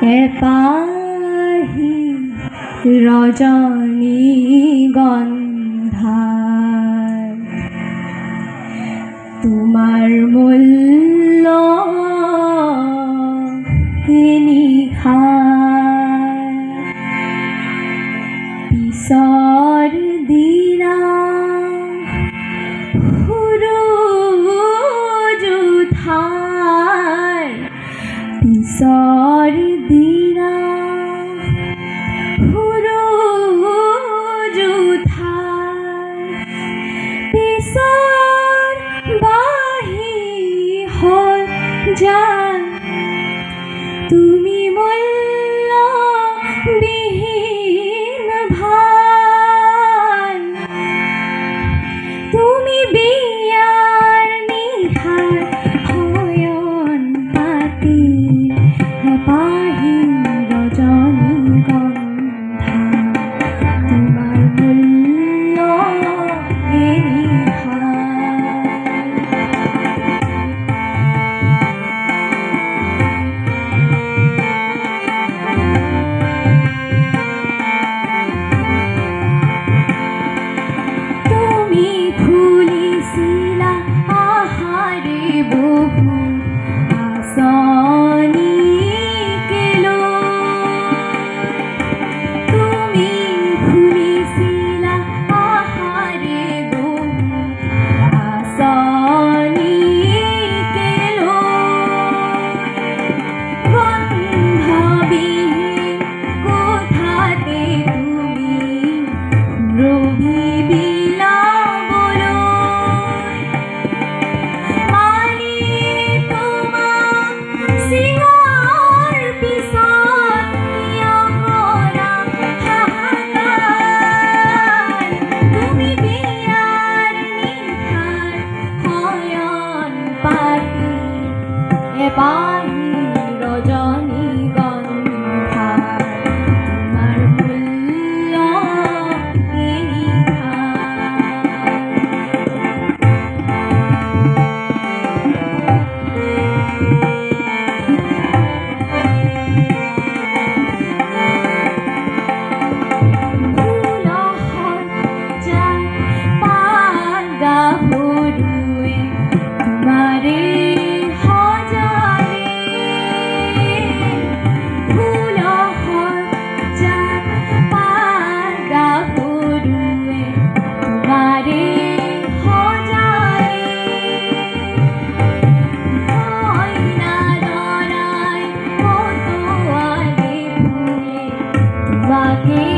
এপাহি রজনীগন্ধায় তোমার মূল্য নিখায় পিছৰ দিনা সূৰুজ উঠায় পিছৰ দিনা সূৰুজ উঠায় পিছৰ বাহি হৈ যায় তুমি মূল্যবিহীন ভাই তুমি বিয়াৰ নিশাৰ শয়ন পাতি হেপাহি ৰজনীগন্ধা তোমাৰ মূল্য এপাহি রজনীগন্ধা তোমার মূল্য তোমাকে